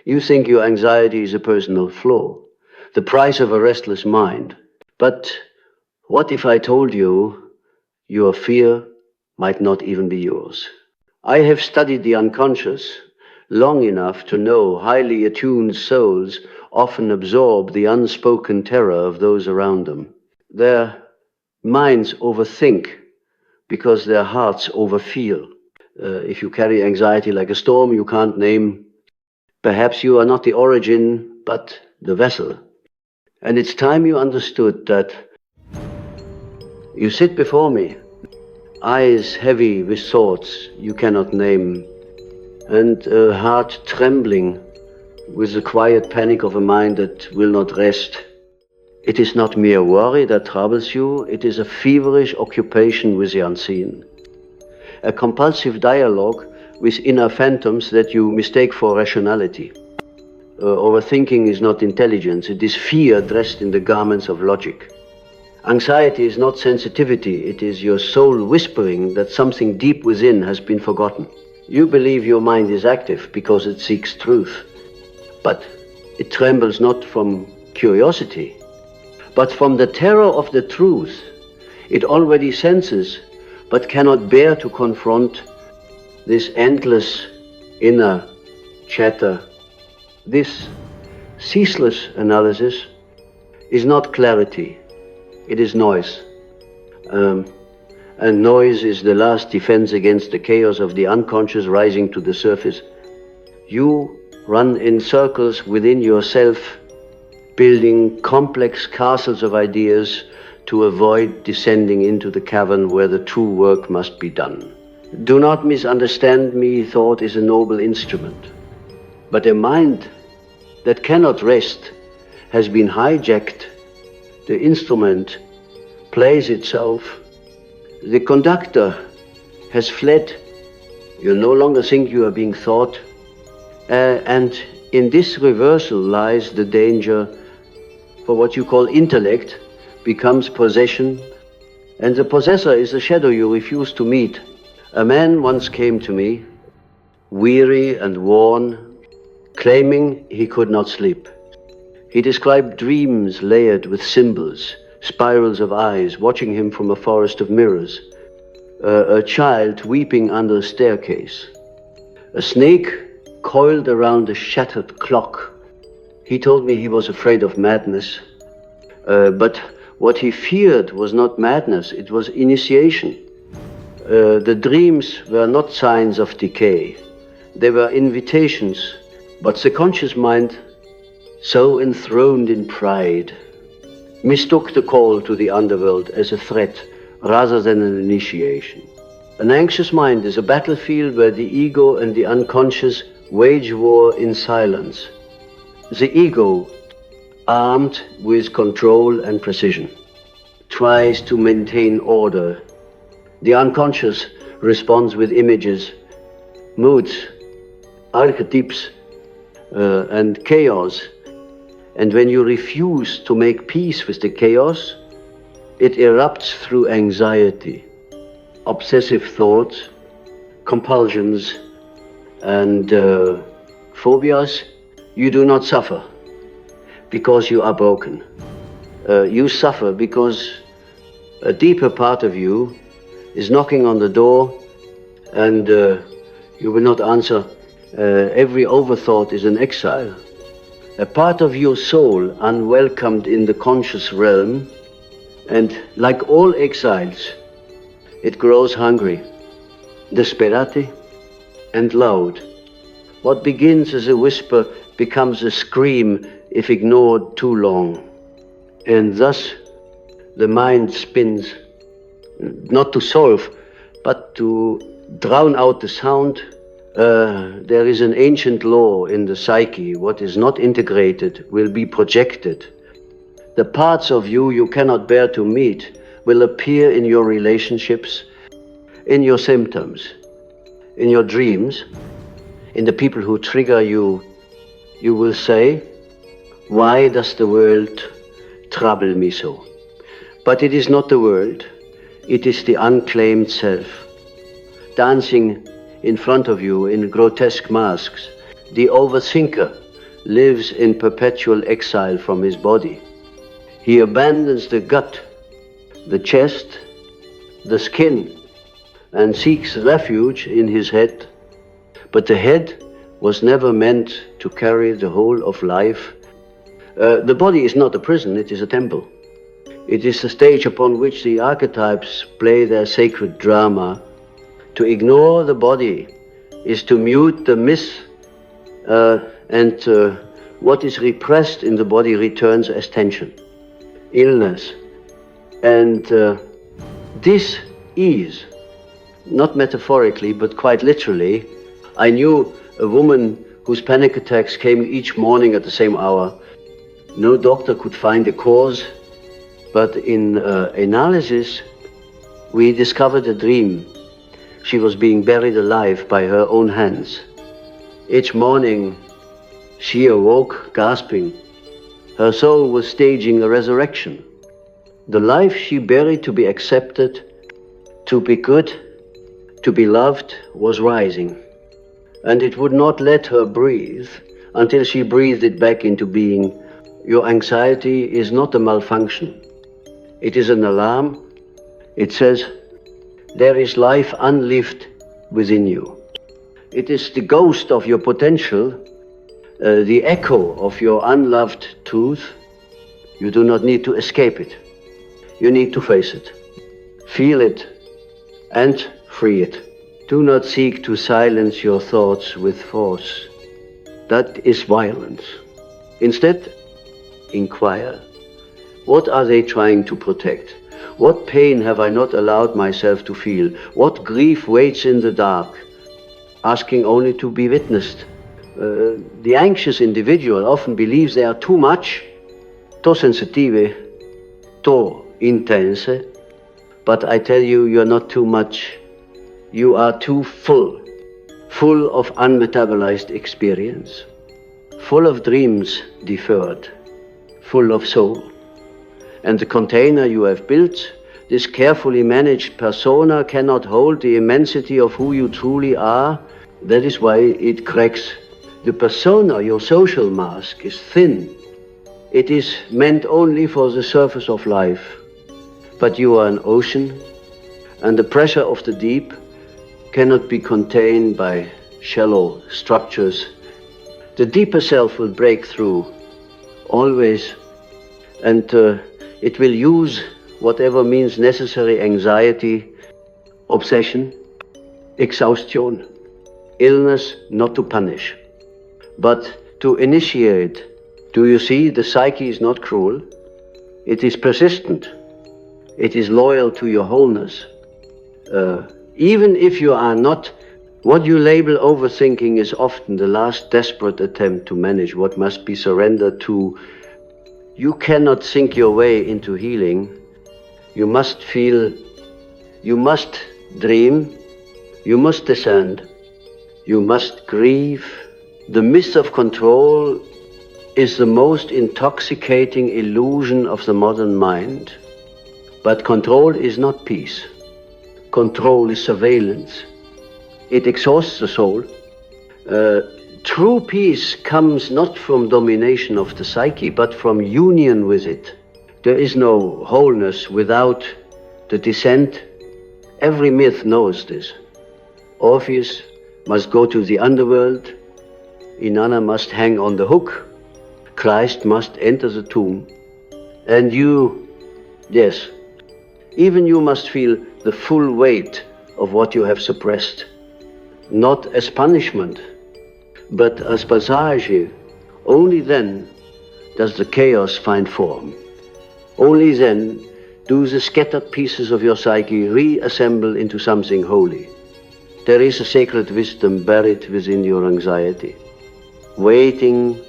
You think your anxiety is a personal flaw, the price of a restless mind. But what if I told you your fear might not even be yours? I have studied the unconscious long enough to know highly attuned souls often absorb the unspoken terror of those around them. Their minds overthink because their hearts overfeel. If you carry anxiety like a storm you can't name, perhaps you are not the origin, but the vessel. And it's time you understood that you sit before me, eyes heavy with thoughts you cannot name, and a heart trembling with the quiet panic of a mind that will not rest. It is not mere worry that troubles you, it is a feverish occupation with the unseen. A compulsive dialogue with inner phantoms that you mistake for rationality. Overthinking is not intelligence, it is fear dressed in the garments of logic. Anxiety is not sensitivity, it is your soul whispering that something deep within has been forgotten. You believe your mind is active because it seeks truth, but it trembles not from curiosity, but from the terror of the truth. It already senses, but cannot bear to confront this endless inner chatter. This ceaseless analysis is not clarity, it is noise. And noise is the last defense against the chaos of the unconscious rising to the surface. You run in circles within yourself, building complex castles of ideas to avoid descending into the cavern where the true work must be done. Do not misunderstand me, thought is a noble instrument. But a mind that cannot rest has been hijacked. The instrument plays itself. The conductor has fled. You no longer think you are being thought. And in this reversal lies the danger, for what you call intellect becomes possession, and the possessor is a shadow you refuse to meet. A man once came to me, weary and worn, claiming he could not sleep. He described dreams layered with symbols, spirals of eyes watching him from a forest of mirrors, a child weeping under a staircase, a snake coiled around a shattered clock. He told me he was afraid of madness, but what he feared was not madness, it was initiation. The dreams were not signs of decay, they were invitations, but the conscious mind, so enthroned in pride, mistook the call to the underworld as a threat rather than an initiation. An anxious mind is a battlefield where the ego and the unconscious wage war in silence. The ego, armed with control and precision, tries to maintain order. The unconscious responds with images, moods, archetypes, and chaos. And when you refuse to make peace with the chaos, it erupts through anxiety, obsessive thoughts, compulsions, and phobias. You do not suffer because you are broken. You suffer because a deeper part of you is knocking on the door, and you will not answer. Every overthought is an exile. A part of your soul unwelcomed in the conscious realm, and like all exiles, it grows hungry, desperate, and loud. What begins as a whisper becomes a scream if ignored too long. And thus the mind spins, not to solve, but to drown out the sound. There is an ancient law in the psyche: what is not integrated will be projected. The parts of you you cannot bear to meet will appear in your relationships, in your symptoms, in your dreams, in the people who trigger you. You will say, why does the world trouble me so? But it is not the world, it is the unclaimed self, dancing in front of you in grotesque masks, the overthinker lives in perpetual exile from his body. He abandons the gut, the chest, the skin, and seeks refuge in his head. But the head was never meant to carry the whole of life. The body is not a prison, it is a temple. It is the stage upon which the archetypes play their sacred drama. To ignore the body is to mute the myth, and what is repressed in the body returns as tension, illness. And this is, not metaphorically, but quite literally. I knew a woman whose panic attacks came each morning at the same hour. No doctor could find a cause, but in analysis, we discovered a dream. She was being buried alive by her own hands. Each morning, she awoke gasping. Her soul was staging a resurrection. The life she buried to be accepted, to be good, to be loved, was rising. And it would not let her breathe until she breathed it back into being. Your anxiety is not a malfunction. It is an alarm. It says, there is life unlived within you. It is the ghost of your potential, the echo of your unloved truth. You do not need to escape it. You need to face it, feel it, and free it. Do not seek to silence your thoughts with force. That is violence. Instead, inquire. What are they trying to protect? What pain have I not allowed myself to feel? What grief waits in the dark, asking only to be witnessed? The anxious individual often believes they are too much, too sensitive, too intense. But I tell you, you're not too much. You are too full of unmetabolized experience, full of dreams deferred, full of soul. And the container you have built, this carefully managed persona, cannot hold the immensity of who you truly are. That is why it cracks. The persona, your social mask, is thin. It is meant only for the surface of life. But you are an ocean, and the pressure of the deep cannot be contained by shallow structures. The deeper self will break through, always, and it will use whatever means necessary: anxiety, obsession, exhaustion, illness, not to punish, but to initiate. Do you see, the psyche is not cruel. It is persistent. It is loyal to your wholeness. Even if you are not, what you label overthinking is often the last desperate attempt to manage what must be surrendered to. You cannot think your way into healing. You must feel, you must dream, you must descend, you must grieve. The myth of control is the most intoxicating illusion of the modern mind. But control is not peace. Control is surveillance. It exhausts the soul. True peace comes not from domination of the psyche, but from union with it. There is no wholeness without the descent. Every myth knows this. Orpheus must go to the underworld. Inanna must hang on the hook. Christ must enter the tomb. And you, yes, even you must feel the full weight of what you have suppressed. Not as punishment, but as passage. Only then does the chaos find form. Only then do the scattered pieces of your psyche reassemble into something holy. There is a sacred wisdom buried within your anxiety, waiting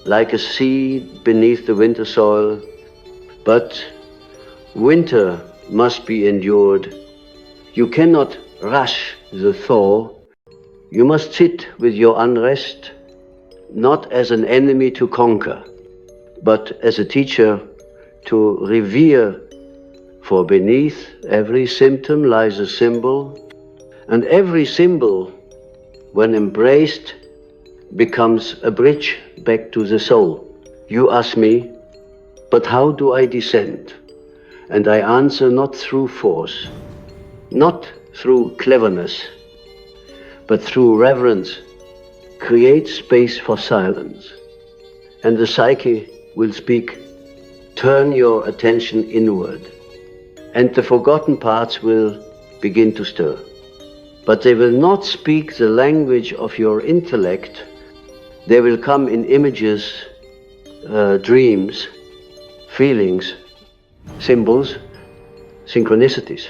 like a seed beneath the winter soil. But winter must be endured. You cannot rush the thaw. You must sit with your unrest, not as an enemy to conquer, but as a teacher to revere. For beneath every symptom lies a symbol, and every symbol, when embraced, becomes a bridge back to the soul. You ask me, but how do I descend? And I answer, not through force, not through cleverness, but through reverence. Create space for silence, and the psyche will speak. Turn your attention inward, and the forgotten parts will begin to stir. But they will not speak the language of your intellect. They will come in images, dreams, feelings, symbols, synchronicities.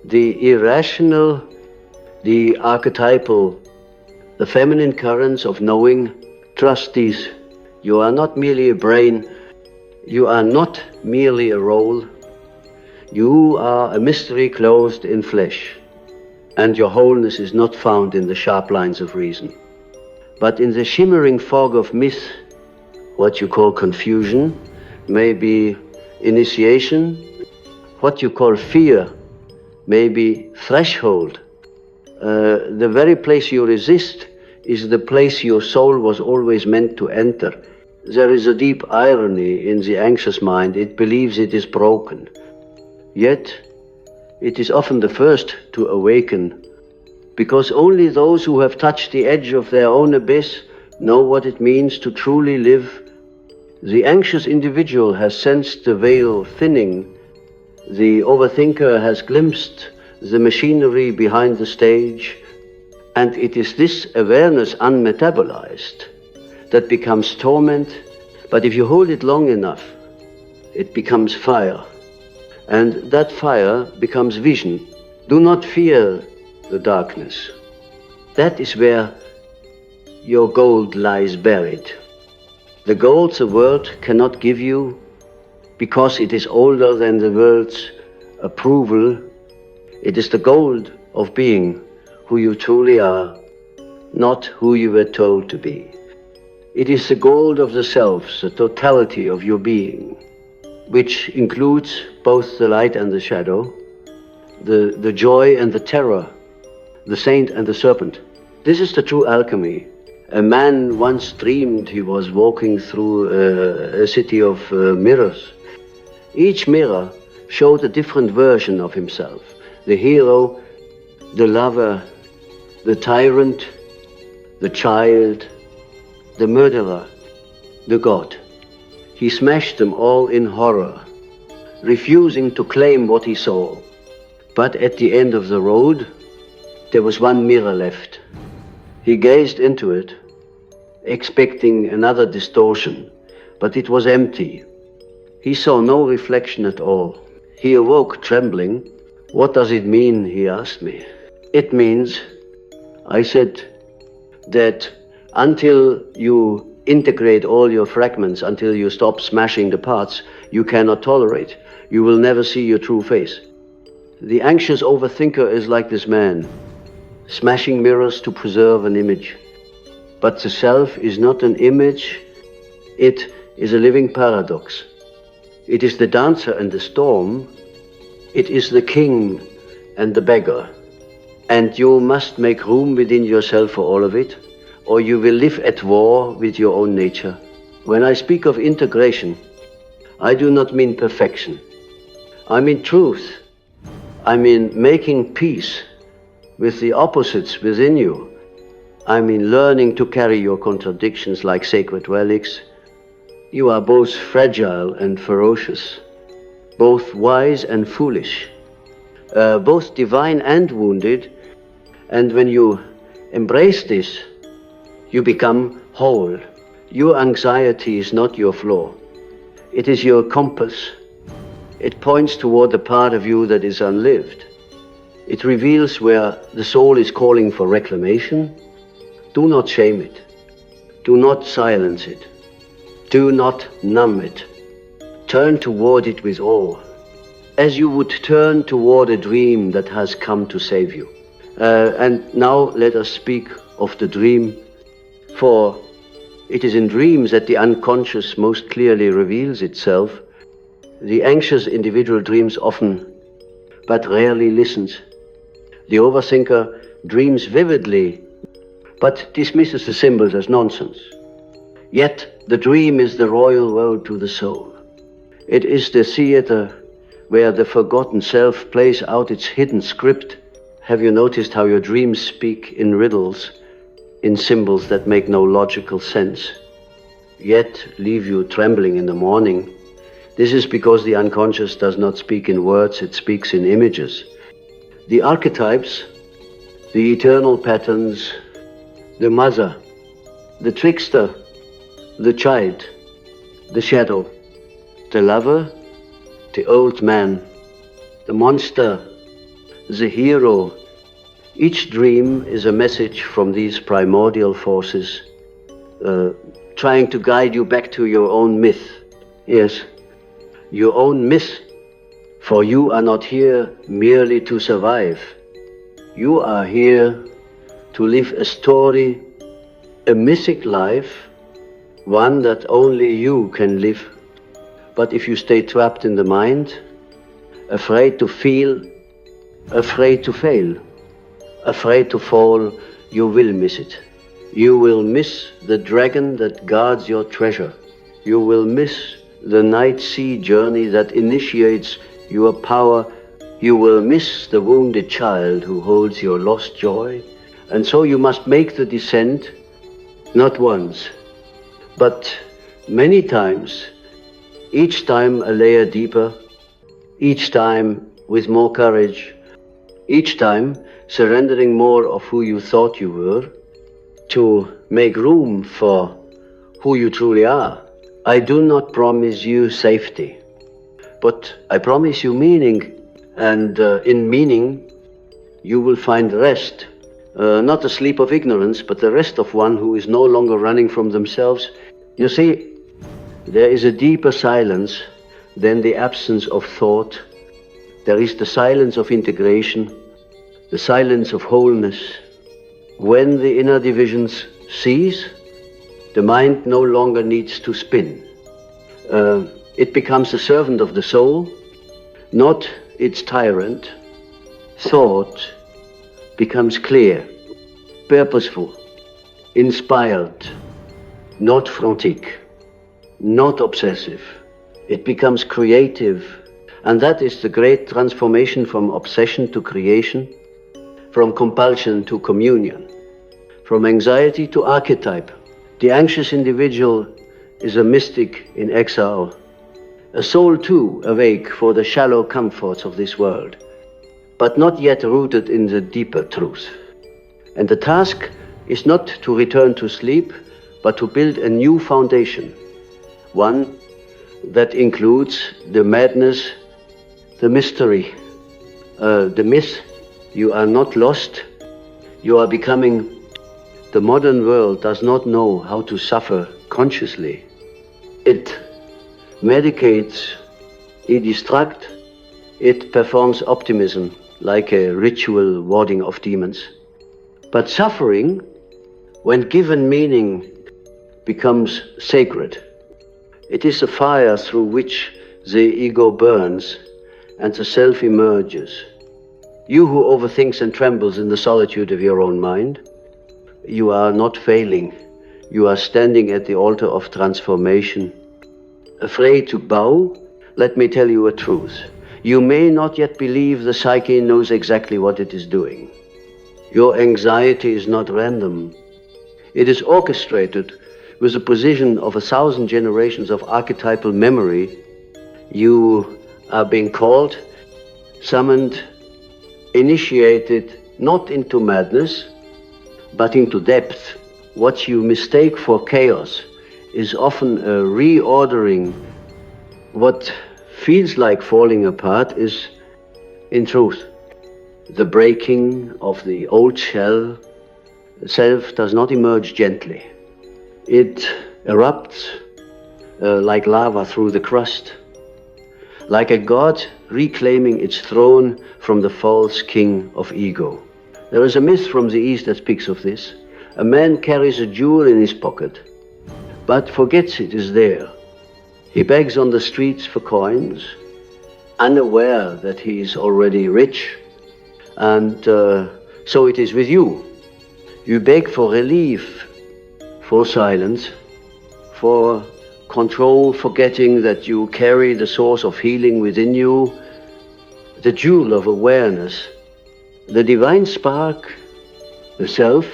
The irrational, the archetypal, the feminine currents of knowing, trust these. You are not merely a brain, you are not merely a role, you are a mystery clothed in flesh, and your wholeness is not found in the sharp lines of reason, but in the shimmering fog of myth. What you call confusion may be initiation, what you call fear may be threshold. The very place you resist is the place your soul was always meant to enter. There is a deep irony in the anxious mind. It believes it is broken. Yet, it is often the first to awaken, because only those who have touched the edge of their own abyss know what it means to truly live. The anxious individual has sensed the veil thinning. The overthinker has glimpsed the machinery behind the stage, and it is this awareness unmetabolized that becomes torment. But if you hold it long enough, it becomes fire, and that fire becomes vision. Do not fear the darkness. That is where your gold lies buried. The gold the world cannot give you, because it is older than the world's approval. It is the gold of being who you truly are, not who you were told to be. It is the gold of the self, the totality of your being, which includes both the light and the shadow, the joy and the terror, the saint and the serpent. This is the true alchemy. A man once dreamed he was walking through a city of mirrors. Each mirror showed a different version of himself. The hero, the lover, the tyrant, the child, the murderer, the god. He smashed them all in horror, refusing to claim what he saw. But at the end of the road, there was one mirror left. He gazed into it, expecting another distortion, but it was empty. He saw no reflection at all. He awoke trembling. What does it mean? He asked me. It means, I said, that until you integrate all your fragments, until you stop smashing the parts, you cannot tolerate. You will never see your true face. The anxious overthinker is like this man, smashing mirrors to preserve an image. But the self is not an image, it is a living paradox. It is the dancer and the storm, it is the king and the beggar. And you must make room within yourself for all of it, or you will live at war with your own nature. When I speak of integration, I do not mean perfection. I mean truth. I mean making peace with the opposites within you. I mean learning to carry your contradictions like sacred relics. You are both fragile and ferocious, both wise and foolish, both divine and wounded. And when you embrace this, you become whole. Your anxiety is not your flaw. It is your compass. It points toward the part of you that is unlived. It reveals where the soul is calling for reclamation. Do not shame it. Do not silence it. Do not numb it. Turn toward it with awe, as you would turn toward a dream that has come to save you. And now let us speak of the dream, for it is in dreams that the unconscious most clearly reveals itself. The anxious individual dreams often, but rarely listens. The overthinker dreams vividly, but dismisses the symbols as nonsense. Yet the dream is the royal world to the soul. It is the theater where the forgotten self plays out its hidden script. Have you noticed how your dreams speak in riddles, in symbols that make no logical sense, yet leave you trembling in the morning? This is because the unconscious does not speak in words, it speaks in images. The archetypes, the eternal patterns, the mother, the trickster, the child, the shadow, the lover, the old man, the monster, the hero. Each dream is a message from these primordial forces, trying to guide you back to your own myth. Yes, your own myth, for you are not here merely to survive. You are here to live a story, a mythic life, one that only you can live. But if you stay trapped in the mind, afraid to feel, afraid to fail, afraid to fall, you will miss it. You will miss the dragon that guards your treasure. You will miss the night sea journey that initiates your power. You will miss the wounded child who holds your lost joy. And so you must make the descent, not once, but many times, each time a layer deeper, each time with more courage, each time surrendering more of who you thought you were, to make room for who you truly are. I do not promise you safety, but I promise you meaning, and in meaning you will find rest, not the sleep of ignorance, but the rest of one who is no longer running from themselves. You see, there is a deeper silence than the absence of thought. There is the silence of integration, the silence of wholeness. When the inner divisions cease, the mind no longer needs to spin. It becomes a servant of the soul, not its tyrant. Thought becomes clear, purposeful, inspired, not frantic, not obsessive. It becomes creative, and that is the great transformation from obsession to creation, from compulsion to communion, from anxiety to archetype. The anxious individual is a mystic in exile, a soul too awake for the shallow comforts of this world, but not yet rooted in the deeper truth. And the task is not to return to sleep, but to build a new foundation, one that includes the madness, the mystery, the myth. You are not lost, you are becoming. The modern world does not know how to suffer consciously. It medicates, it distracts, it performs optimism like a ritual warding off demons. But suffering, when given meaning, becomes sacred. It is a fire through which the ego burns and the self emerges. You who overthinks and trembles in the solitude of your own mind, you are not failing. You are standing at the altar of transformation. Afraid to bow? Let me tell you a truth. You may not yet believe the psyche knows exactly what it is doing. Your anxiety is not random. It is orchestrated with the precision of 1,000 generations of archetypal memory. You are being called, summoned, initiated not into madness, but into depth. What you mistake for chaos is often a reordering. What feels like falling apart is, in truth, the breaking of the old shell. Self does not emerge gently. It erupts like lava through the crust, like a god reclaiming its throne from the false king of ego. There is a myth from the East that speaks of this. A man carries a jewel in his pocket, but forgets it is there. He begs on the streets for coins, unaware that he is already rich, and so it is with you. You beg for relief, for silence, for control, forgetting that you carry the source of healing within you, the jewel of awareness, the divine spark, the self.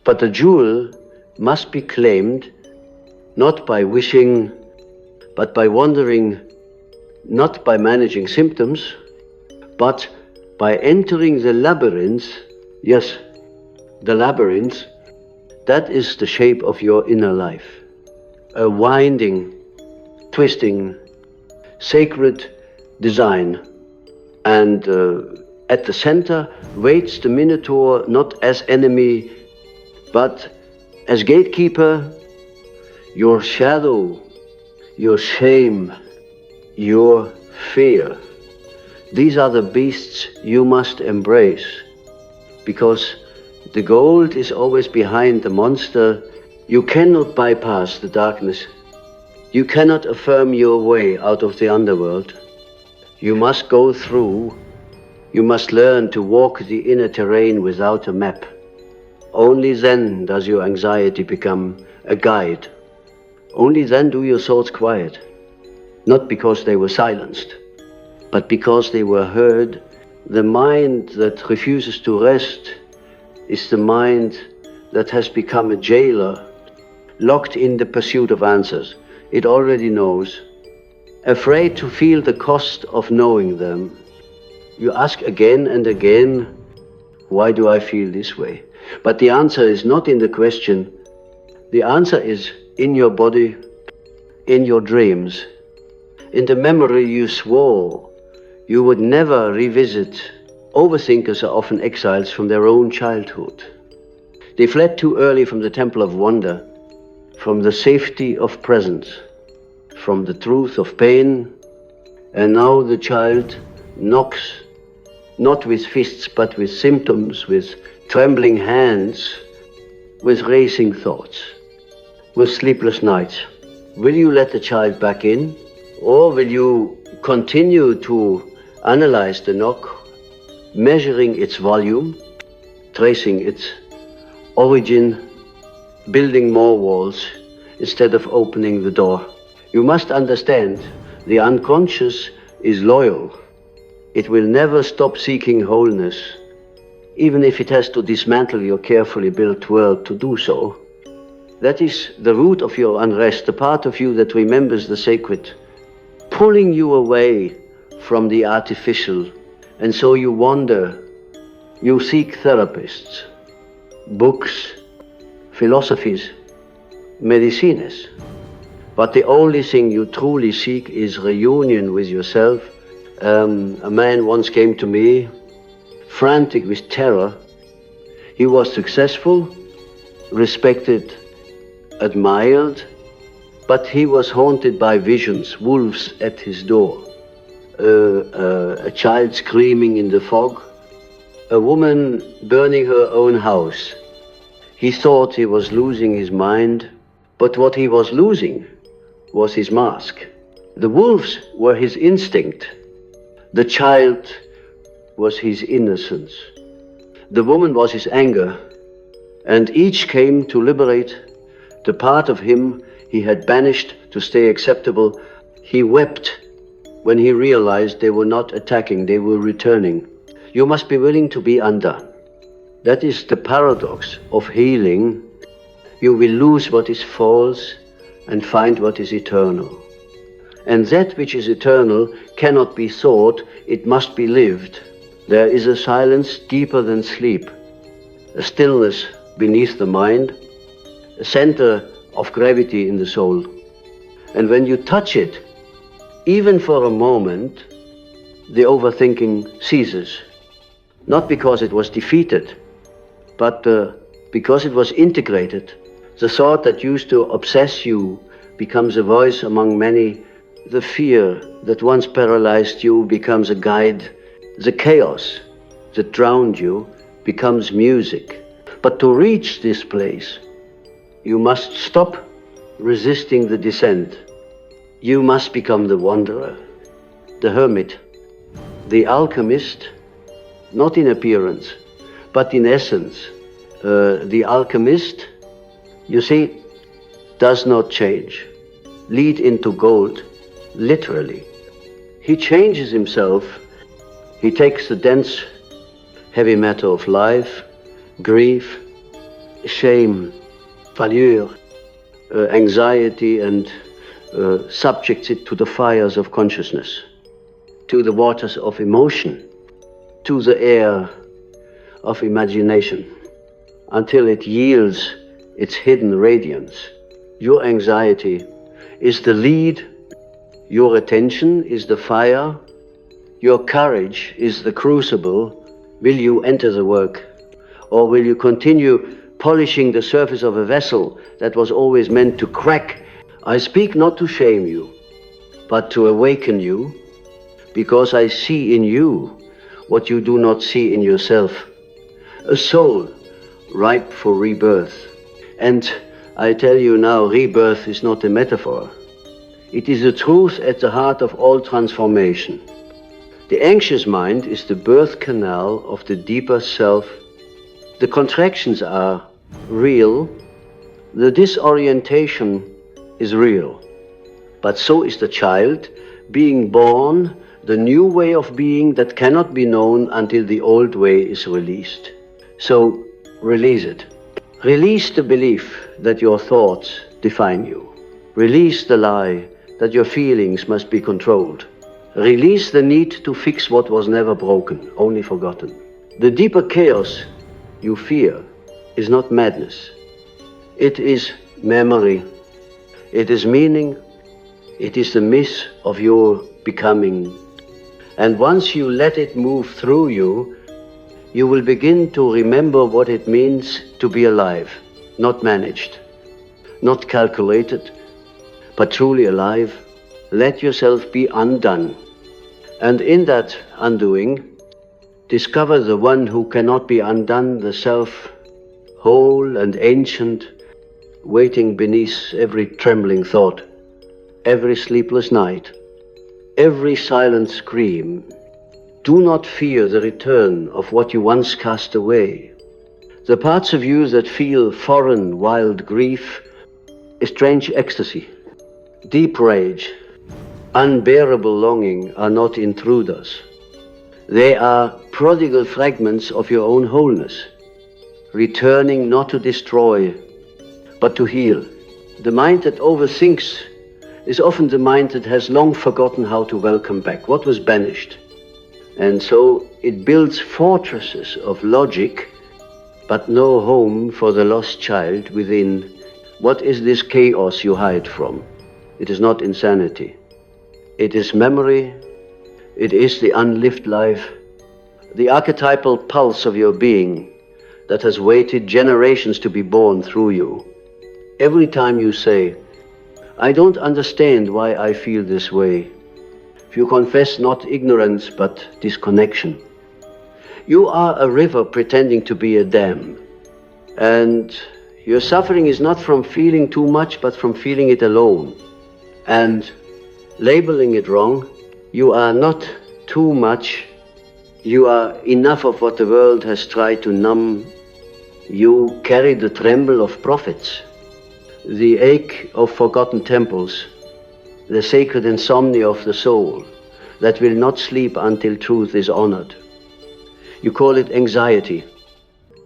But the jewel must be claimed not by wishing, but by wandering, not by managing symptoms, but by entering the labyrinth. Yes, the labyrinth, that is the shape of your inner life. A winding, twisting, sacred design. And at the center waits the Minotaur, not as enemy, but as gatekeeper. Your shadow, your shame, your fear. These are the beasts you must embrace, because the gold is always behind the monster. You cannot bypass the darkness. You cannot affirm your way out of the underworld. You must go through. You must learn to walk the inner terrain without a map. Only then does your anxiety become a guide. Only then do your thoughts quiet. Not because they were silenced, but because they were heard. The mind that refuses to rest is the mind that has become a jailer, locked in the pursuit of answers. It already knows, afraid to feel the cost of knowing them. You ask again and again, why do I feel this way? But the answer is not in the question. The answer is in your body, in your dreams, in the memory you swore you would never revisit. Overthinkers are often exiles from their own childhood. They fled too early from the temple of wonder, from the safety of presence, from the truth of pain, and now the child knocks, not with fists, but with symptoms, with trembling hands, with racing thoughts, with sleepless nights. Will you let the child back in, or will you continue to analyze the knock, measuring its volume, tracing its origin, building more walls instead of opening the door? You must understand, the unconscious is loyal. It will never stop seeking wholeness, even if it has to dismantle your carefully built world to do so. That is the root of your unrest, the part of you that remembers the sacred, pulling you away from the artificial. And so you wander, you seek therapists, books, philosophies, medicines. But the only thing you truly seek is reunion with yourself. A man once came to me, frantic with terror. He was successful, respected, admired, but he was haunted by visions, wolves at his door, a child screaming in the fog, a woman burning her own house. He thought he was losing his mind, but what he was losing was his mask. The wolves were his instinct. The child was his innocence. The woman was his anger, and each came to liberate the part of him he had banished to stay acceptable. He wept when he realized they were not attacking, they were returning. You must be willing to be undone. That is the paradox of healing. You will lose what is false and find what is eternal. And that which is eternal cannot be thought, it must be lived. There is a silence deeper than sleep, a stillness beneath the mind, a center of gravity in the soul. And when you touch it, even for a moment, the overthinking ceases. Not because it was defeated, but because it was integrated. The thought that used to obsess you becomes a voice among many. The fear that once paralyzed you becomes a guide. The chaos that drowned you becomes music. But to reach this place, you must stop resisting the descent. You must become the wanderer, the hermit, the alchemist, not in appearance, but in essence, The alchemist, you see, does not change. Lead into gold, literally. He changes himself. He takes the dense, heavy matter of life, grief, shame, failure, anxiety, and subjects it to the fires of consciousness, to the waters of emotion, to the air of imagination, until it yields its hidden radiance. Your anxiety is the lead, your attention is the fire, your courage is the crucible. Will you enter the work, or will you continue polishing the surface of a vessel that was always meant to crack? I speak not to shame you, but to awaken you, because I see in you what you do not see in yourself. A soul ripe for rebirth. And I tell you now, rebirth is not a metaphor. It is the truth at the heart of all transformation. The anxious mind is the birth canal of the deeper self. The contractions are real. The disorientation is real. But so is the child being born, the new way of being that cannot be known until the old way is released. So release it. Release the belief that your thoughts define you. Release the lie that your feelings must be controlled. Release the need to fix what was never broken, only forgotten. The deeper chaos you fear is not madness. It is memory. It is meaning. It is the myth of your becoming. And once you let it move through you, you will begin to remember what it means to be alive, not managed, not calculated, but truly alive. Let yourself be undone. And in that undoing, discover the one who cannot be undone, the self, whole and ancient, waiting beneath every trembling thought, every sleepless night, every silent scream. Do not fear the return of what you once cast away. The parts of you that feel foreign, wild grief, a strange ecstasy, deep rage, unbearable longing are not intruders. They are prodigal fragments of your own wholeness, returning not to destroy, but to heal. The mind that overthinks is often the mind that has long forgotten how to welcome back what was banished. And so it builds fortresses of logic, but no home for the lost child within. What is this chaos you hide from? It is not insanity. It is memory. It is the unlived life, the archetypal pulse of your being that has waited generations to be born through you. Every time you say, I don't understand why I feel this way, you confess not ignorance but disconnection. You are a river pretending to be a dam, and your suffering is not from feeling too much but from feeling it alone. And labeling it wrong, you are not too much, you are enough of what the world has tried to numb. You carry the tremble of prophets, the ache of forgotten temples, the sacred insomnia of the soul that will not sleep until truth is honored. You call it anxiety.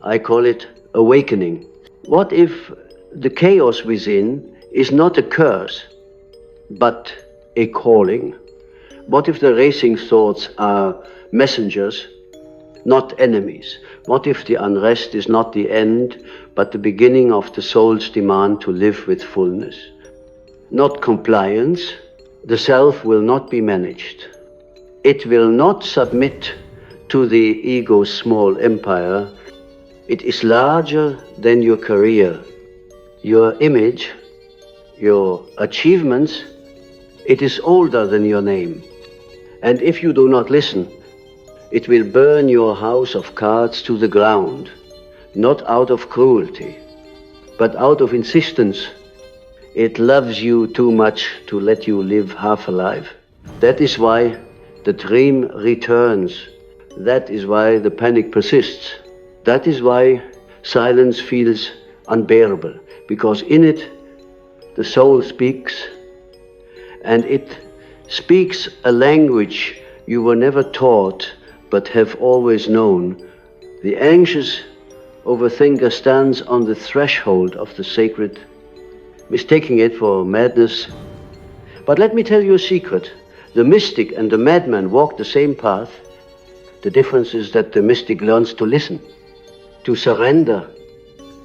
I call it awakening. What if the chaos within is not a curse, but a calling? What if the racing thoughts are messengers, not enemies? What if the unrest is not the end, but the beginning of the soul's demand to live with fullness? Not compliance. The self will not be managed. It will not submit to the ego's small empire. It is larger than your career, your image, your achievements. It is older than your name. And if you do not listen, it will burn your house of cards to the ground, not out of cruelty, but out of insistence. It loves you too much to let you live half alive. That is why the dream returns. That is why the panic persists. That is why silence feels unbearable, because in it the soul speaks, and it speaks a language you were never taught but have always known. The anxious overthinker stands on the threshold of the sacred, mistaking it for madness. But let me tell you a secret. The mystic and the madman walk the same path. The difference is that the mystic learns to listen, to surrender,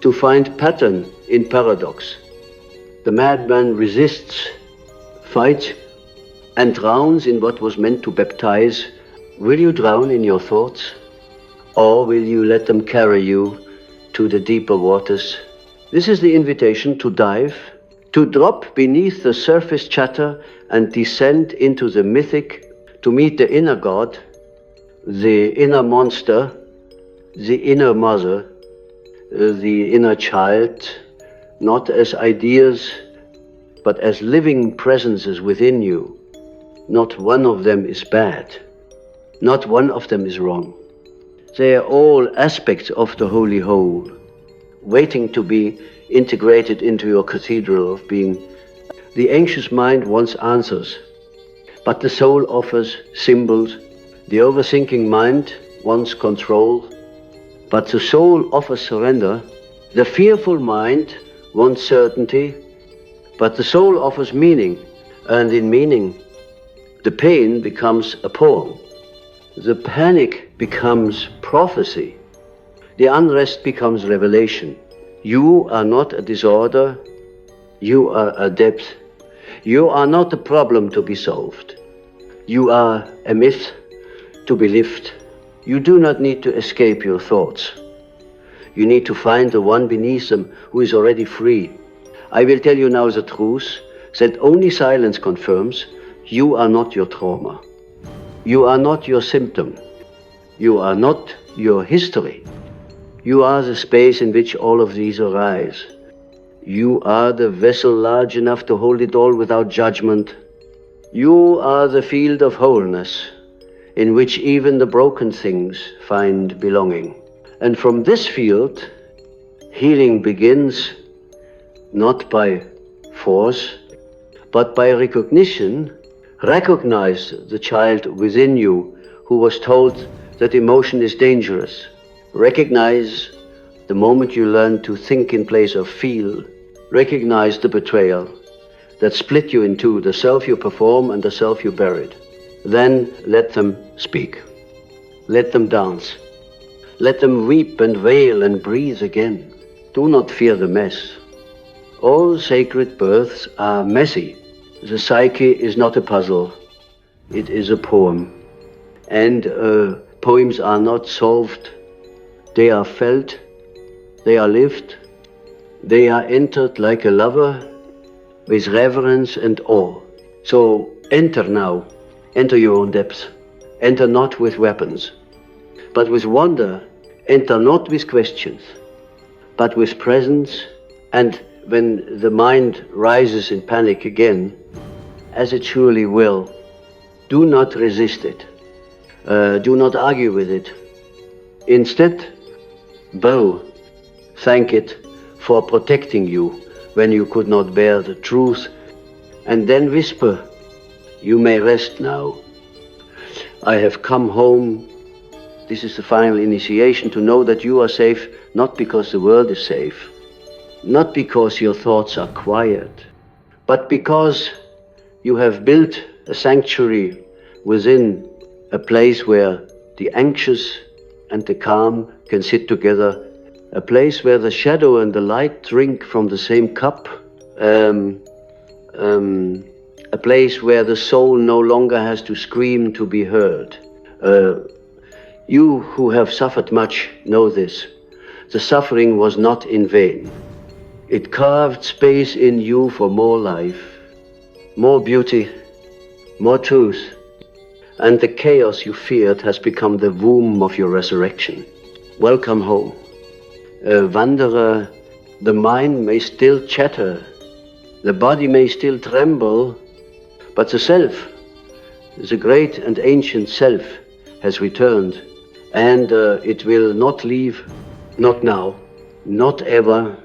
to find pattern in paradox. The madman resists, fights, and drowns in what was meant to baptize. Will you drown in your thoughts? Or will you let them carry you to the deeper waters? This is the invitation to dive, to drop beneath the surface chatter and descend into the mythic, to meet the inner God, the inner monster, the inner mother, the inner child, not as ideas, but as living presences within you. Not one of them is bad. Not one of them is wrong. They are all aspects of the holy whole, waiting to be integrated into your cathedral of being. The anxious mind wants answers, but the soul offers symbols. The overthinking mind wants control, but the soul offers surrender. The fearful mind wants certainty, but the soul offers meaning, and in meaning, the pain becomes a poem. The panic becomes prophecy. The unrest becomes revelation. You are not a disorder, you are a depth. You are not a problem to be solved. You are a myth to be lived. You do not need to escape your thoughts. You need to find the one beneath them who is already free. I will tell you now the truth that only silence confirms. You are not your trauma. You are not your symptom. You are not your history. You are the space in which all of these arise. You are the vessel large enough to hold it all without judgment. You are the field of wholeness in which even the broken things find belonging. And from this field, healing begins not by force, but by recognition. Recognize the child within you who was told that emotion is dangerous. Recognize the moment you learn to think in place of feel. Recognize the betrayal that split you in two, the self you perform and the self you buried. Then let them speak. Let them dance. Let them weep and wail and breathe again. Do not fear the mess. All sacred births are messy. The psyche is not a puzzle, it is a poem. And poems are not solved, they are felt, they are lived, they are entered like a lover with reverence and awe. So enter now, enter your own depths. Enter not with weapons, but with wonder. Enter not with questions, but with presence. And when the mind rises in panic again, as it surely will, do not resist it. Do not argue with it. Instead, bow, thank it for protecting you when you could not bear the truth, and then whisper, you may rest now. I have come home. This is the final initiation to know that you are safe, not because the world is safe, not because your thoughts are quiet, but because you have built a sanctuary within, a place where the anxious and the calm can sit together, a place where the shadow and the light drink from the same cup, a place where the soul no longer has to scream to be heard. You who have suffered much know this. The suffering was not in vain. It carved space in you for more life, more beauty, more truth. And the chaos you feared has become the womb of your resurrection. Welcome home. Wanderer, the mind may still chatter, the body may still tremble, but the self, the great and ancient self, has returned, and it will not leave, not now, not ever